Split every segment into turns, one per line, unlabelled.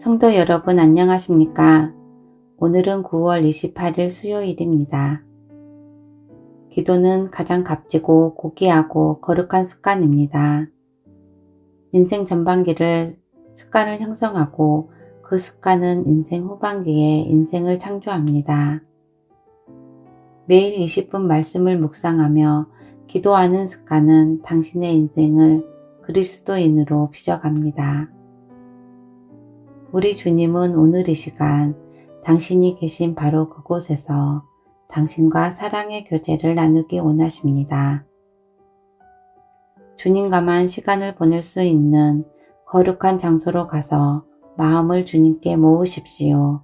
성도 여러분 안녕하십니까? 오늘은 9월 28일 수요일입니다. 기도는 가장 값지고 고귀하고 거룩한 습관입니다. 인생 전반기를 습관을 형성하고 그 습관은 인생 후반기에 인생을 창조합니다. 매일 20분 말씀을 묵상하며 기도하는 습관은 당신의 인생을 그리스도인으로 빚어갑니다. 우리 주님은 오늘 이 시간 당신이 계신 바로 그곳에서 당신과 사랑의 교제를 나누기 원하십니다. 주님과만 시간을 보낼 수 있는 거룩한 장소로 가서 마음을 주님께 모으십시오.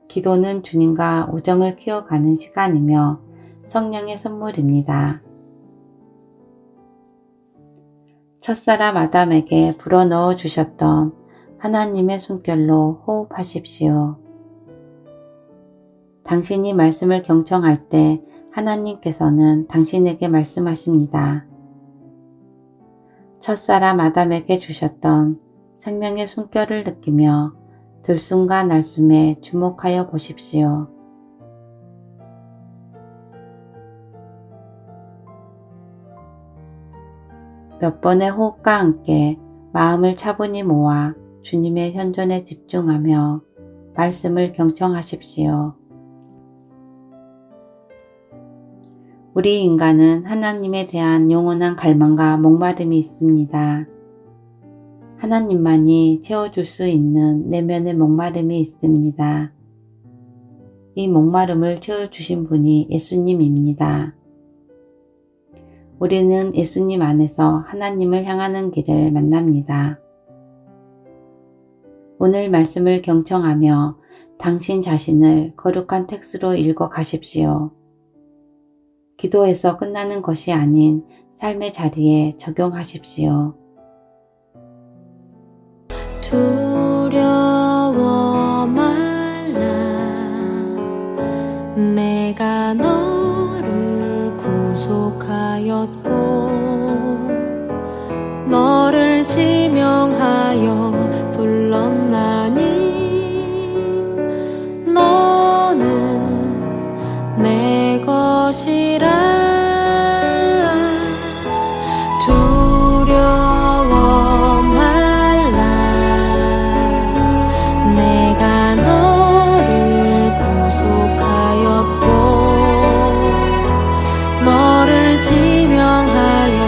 기도는 주님과 우정을 키워가는 시간이며 성령의 선물입니다. 첫사람 아담에게 불어넣어 주셨던 하나님의 숨결로 호흡하십시오. 당신이 말씀을 경청할 때 하나님께서는 당신에게 말씀하십니다. 첫사람 아담에게 주셨던 생명의 숨결을 느끼며 들숨과 날숨에 주목하여 보십시오. 몇 번의 호흡과 함께 마음을 차분히 모아 주님의 현존에 집중하며 말씀을 경청하십시오. 우리 인간은 하나님에 대한 영원한 갈망과 목마름이 있습니다. 하나님만이 채워줄 수 있는 내면의 목마름이 있습니다. 이 목마름을 채워주신 분이 예수님입니다. 우리는 예수님 안에서 하나님을 향하는 길을 만납니다. 오늘 말씀을 경청하며 당신 자신을 거룩한 텍스로 읽어 가십시오. 기도에서 끝나는 것이 아닌 삶의 자리에 적용하십시오.
두려워 말라. 내가 너를 구속하였고 너를 지명하여 불렀나니 너는 내 것이라. 두려워 말라. 내가 너를 구속하였고 너를 지명하여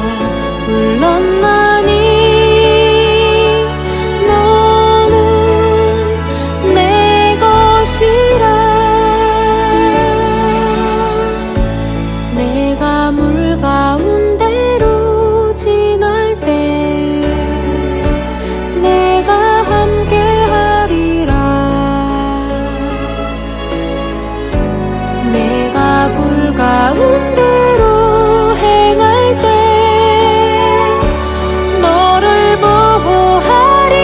불렀나니 가운데로 행할 때 너를 보호하리니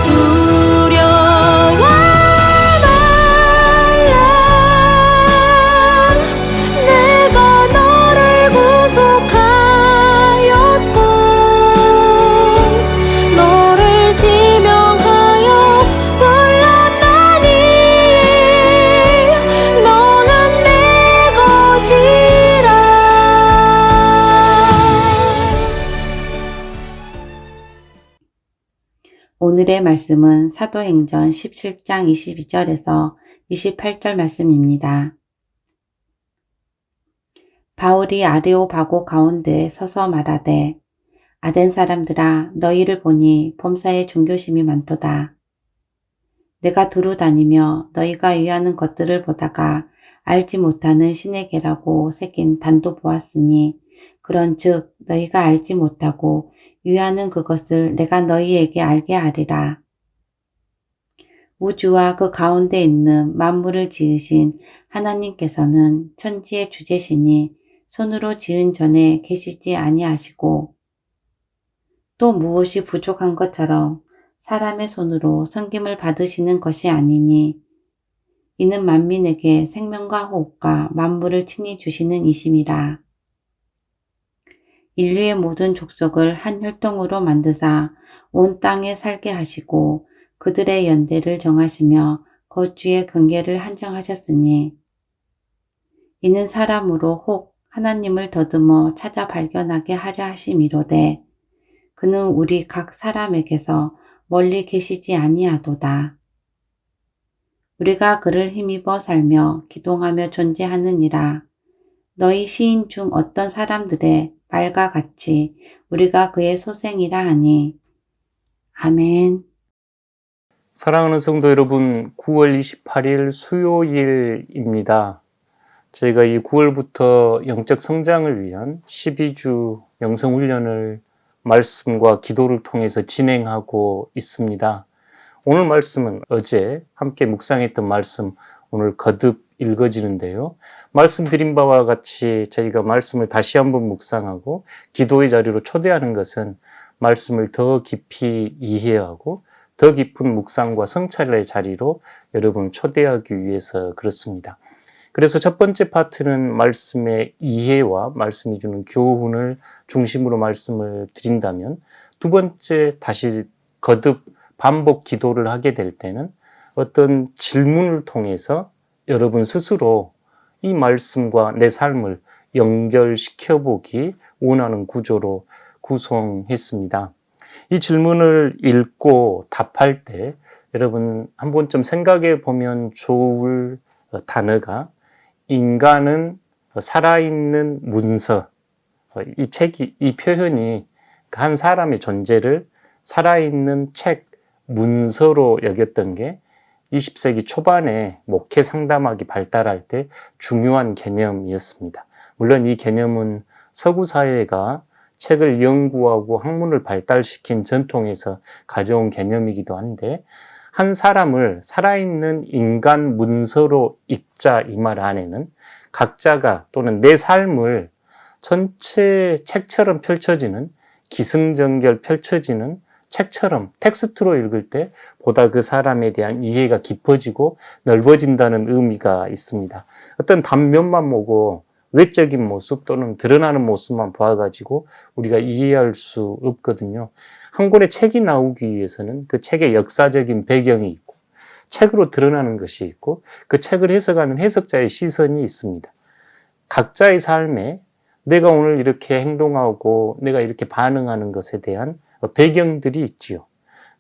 두려워 말라. 내가 너를 구속하였고 너를 지명하여
오늘의 말씀은 사도행전 17장 22절에서 28절 말씀입니다. 바울이 아레오바고 가운데에 서서 말하되 아덴 사람들아 너희를 보니 범사에 종교심이 많도다. 내가 두루 다니며 너희가 유하는 것들을 보다가 알지 못하는 신에게라고 새긴 단도 보았으니 그런즉 너희가 알지 못하고 유하는 그것을 내가 너희에게 알게 하리라. 우주와 그 가운데 있는 만물을 지으신 하나님께서는 천지의 주제시니 손으로 지은 전에 계시지 아니하시고 또 무엇이 부족한 것처럼 사람의 손으로 섬김을 받으시는 것이 아니니 이는 만민에게 생명과 호흡과 만물을 친히 주시는 이심이라. 인류의 모든 족속을 한 혈통으로 만드사 온 땅에 살게 하시고 그들의 연대를 정하시며 거주의 경계를 한정하셨으니 이는 사람으로 혹 하나님을 더듬어 찾아 발견하게 하려 하심이로되 그는 우리 각 사람에게서 멀리 계시지 아니하도다. 우리가 그를 힘입어 살며 기동하며 존재하느니라. 너희 시인 중 어떤 사람들의 말과 같이 우리가 그의 소생이라 하니. 아멘.
사랑하는 성도 여러분, 9월 28일 수요일입니다. 저희가 이 9월부터 영적 성장을 위한 12주 영성훈련을 말씀과 기도를 통해서 진행하고 있습니다. 오늘 말씀은 어제 함께 묵상했던 말씀, 오늘 거듭 읽어지는데요. 말씀드린 바와 같이 저희가 말씀을 다시 한번 묵상하고 기도의 자리로 초대하는 것은 말씀을 더 깊이 이해하고 더 깊은 묵상과 성찰의 자리로 여러분을 초대하기 위해서 그렇습니다. 그래서 첫 번째 파트는 말씀의 이해와 말씀이 주는 교훈을 중심으로 말씀을 드린다면, 두 번째 다시 거듭 반복 기도를 하게 될 때는 어떤 질문을 통해서 여러분 스스로 이 말씀과 내 삶을 연결시켜 보기 원하는 구조로 구성했습니다. 이 질문을 읽고 답할 때 여러분 한 번쯤 생각해 보면 좋을 단어가 인간은 살아있는 문서. 이 책이, 이 표현이 한 사람의 존재를 살아있는 책, 문서로 여겼던 게 20세기 초반에 목회 상담학이 발달할 때 중요한 개념이었습니다. 물론 이 개념은 서구 사회가 책을 연구하고 학문을 발달시킨 전통에서 가져온 개념이기도 한데, 한 사람을 살아있는 인간 문서로 읽자 이 말 안에는 각자가 또는 내 삶을 전체 책처럼 펼쳐지는, 기승전결 펼쳐지는 책처럼 텍스트로 읽을 때 보다 그 사람에 대한 이해가 깊어지고 넓어진다는 의미가 있습니다. 어떤 단면만 보고 외적인 모습 또는 드러나는 모습만 봐가지고 우리가 이해할 수 없거든요. 한 권의 책이 나오기 위해서는 그 책의 역사적인 배경이 있고 책으로 드러나는 것이 있고 그 책을 해석하는 해석자의 시선이 있습니다. 각자의 삶에 내가 오늘 이렇게 행동하고 내가 이렇게 반응하는 것에 대한 배경들이 있지요.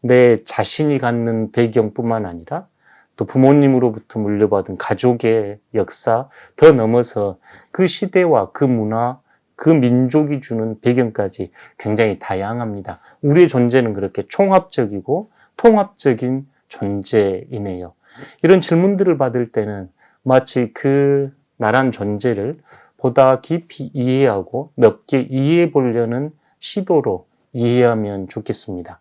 내 자신이 갖는 배경뿐만 아니라 또 부모님으로부터 물려받은 가족의 역사, 더 넘어서 그 시대와 그 문화, 그 민족이 주는 배경까지 굉장히 다양합니다. 우리의 존재는 그렇게 총합적이고 통합적인 존재이네요. 이런 질문들을 받을 때는 마치 그 나란 존재를 보다 깊이 이해하고 넓게 이해해 보려는 시도로 이해하면 좋겠습니다.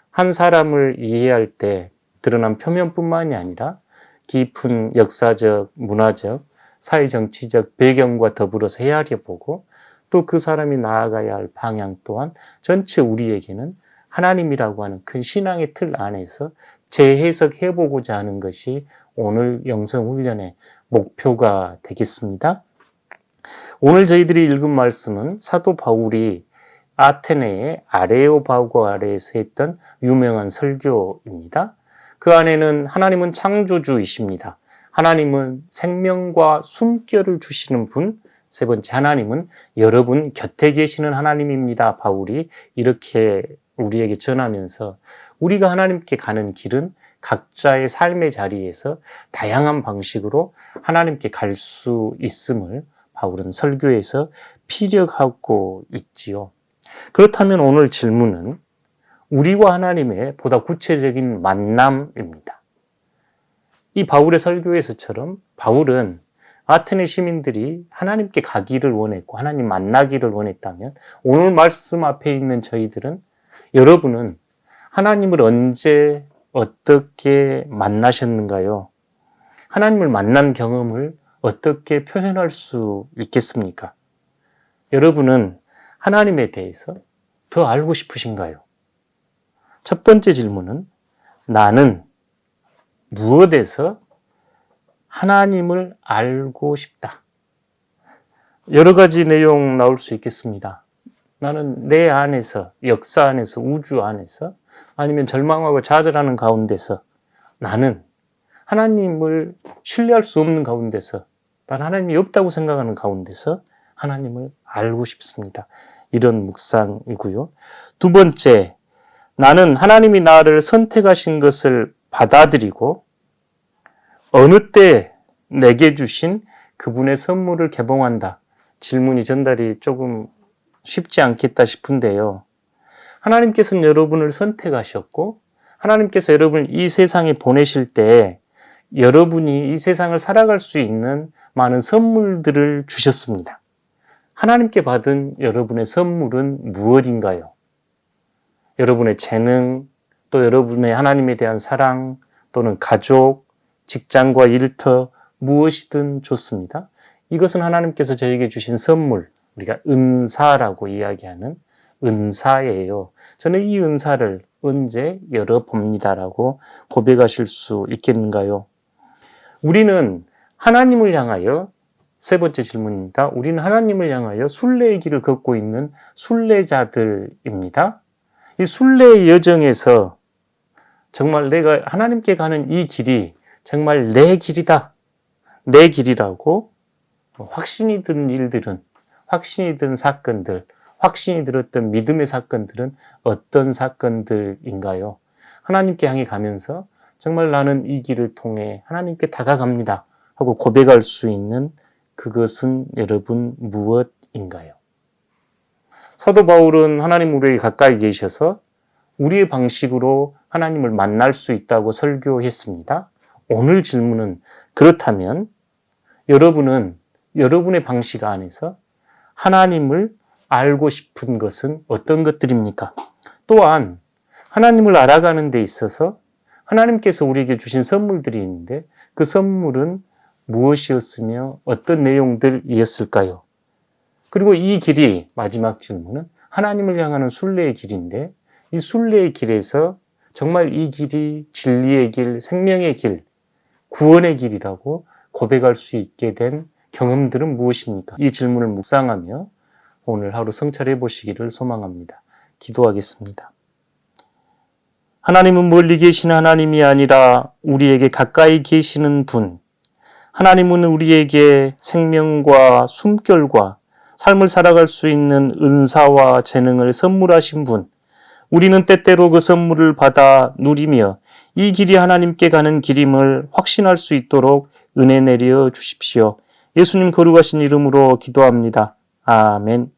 한 사람을 이해할 때 드러난 표면뿐만이 아니라 깊은 역사적, 문화적, 사회정치적 배경과 더불어서 헤아려 보고 또 그 사람이 나아가야 할 방향 또한 전체 우리에게는 하나님이라고 하는 큰 신앙의 틀 안에서 재해석해 보고자 하는 것이 오늘 영성훈련의 목표가 되겠습니다. 오늘 저희들이 읽은 말씀은 사도 바울이 아테네의 아레오바고 아래에서 했던 유명한 설교입니다. 그 안에는 하나님은 창조주이십니다. 하나님은 생명과 숨결을 주시는 분, 세 번째 하나님은 여러분 곁에 계시는 하나님입니다. 바울이 이렇게 우리에게 전하면서 우리가 하나님께 가는 길은 각자의 삶의 자리에서 다양한 방식으로 하나님께 갈 수 있음을 바울은 설교에서 피력하고 있지요. 그렇다면 오늘 질문은 우리와 하나님의 보다 구체적인 만남입니다. 이 바울의 설교에서처럼 바울은 아테네 시민들이 하나님께 가기를 원했고 하나님 만나기를 원했다면 오늘 말씀 앞에 있는 저희들은 여러분은 하나님을 언제 어떻게 만나셨는가요? 하나님을 만난 경험을 어떻게 표현할 수 있겠습니까? 여러분은 하나님에 대해서 더 알고 싶으신가요? 첫 번째 질문은 나는 무엇에서 하나님을 알고 싶다. 여러 가지 내용 나올 수 있겠습니다. 나는 내 안에서, 역사 안에서, 우주 안에서, 아니면 절망하고 좌절하는 가운데서 나는 하나님을 신뢰할 수 없는 가운데서, 난 하나님이 없다고 생각하는 가운데서 하나님을 알고 싶습니다. 이런 묵상이고요. 두 번째, 나는 하나님이 나를 선택하신 것을 받아들이고 어느 때 내게 주신 그분의 선물을 개봉한다. 질문이 전달이 조금 쉽지 않겠다 싶은데요. 하나님께서는 여러분을 선택하셨고 하나님께서 여러분을 이 세상에 보내실 때 여러분이 이 세상을 살아갈 수 있는 많은 선물들을 주셨습니다. 하나님께 받은 여러분의 선물은 무엇인가요? 여러분의 재능, 또 여러분의 하나님에 대한 사랑, 또는 가족, 직장과 일터, 무엇이든 좋습니다. 이것은 하나님께서 저에게 주신 선물, 우리가 은사라고 이야기하는 은사예요. 저는 이 은사를 언제 열어봅니다라고 고백하실 수 있겠는가요? 우리는 하나님을 향하여, 세 번째 질문입니다. 우리는 하나님을 향하여 순례의 길을 걷고 있는 순례자들입니다. 이 순례의 여정에서 정말 내가 하나님께 가는 이 길이 정말 내 길이다, 내 길이라고 확신이 든 일들은, 확신이 든 사건들, 확신이 들었던 믿음의 사건들은 어떤 사건들인가요? 하나님께 향해 가면서 정말 나는 이 길을 통해 하나님께 다가갑니다 하고 고백할 수 있는 그것은 여러분 무엇인가요? 사도 바울은 하나님 우리에게 가까이 계셔서 우리의 방식으로 하나님을 만날 수 있다고 설교했습니다. 오늘 질문은, 그렇다면 여러분은 여러분의 방식 안에서 하나님을 알고 싶은 것은 어떤 것들입니까? 또한 하나님을 알아가는 데 있어서 하나님께서 우리에게 주신 선물들이 있는데 그 선물은 무엇이었으며 어떤 내용들이었을까요? 그리고 이 길이, 마지막 질문은 하나님을 향하는 순례의 길인데 이 순례의 길에서 정말 이 길이 진리의 길, 생명의 길, 구원의 길이라고 고백할 수 있게 된 경험들은 무엇입니까? 이 질문을 묵상하며 오늘 하루 성찰해 보시기를 소망합니다. 기도하겠습니다. 하나님은 멀리 계시는 하나님이 아니라 우리에게 가까이 계시는 분. 하나님은 우리에게 생명과 숨결과 삶을 살아갈 수 있는 은사와 재능을 선물하신 분. 우리는 때때로 그 선물을 받아 누리며 이 길이 하나님께 가는 길임을 확신할 수 있도록 은혜 내려 주십시오. 예수님 거룩하신 이름으로 기도합니다. 아멘.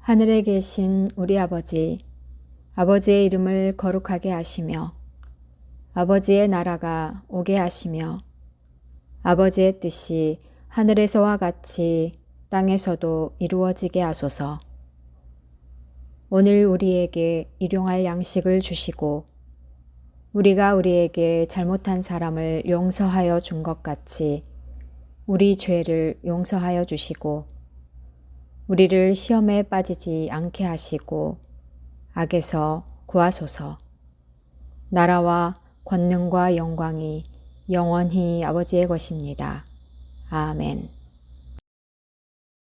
하늘에 계신 우리 아버지, 아버지의 이름을 거룩하게 하시며 아버지의 나라가 오게 하시며 아버지의 뜻이 하늘에서와 같이 땅에서도 이루어지게 하소서. 오늘 우리에게 일용할 양식을 주시고 우리가 우리에게 잘못한 사람을 용서하여 준 것 같이 우리 죄를 용서하여 주시고 우리를 시험에 빠지지 않게 하시고 악에서 구하소서. 나라와 권능과 영광이 영원히 아버지의 것입니다. 아멘.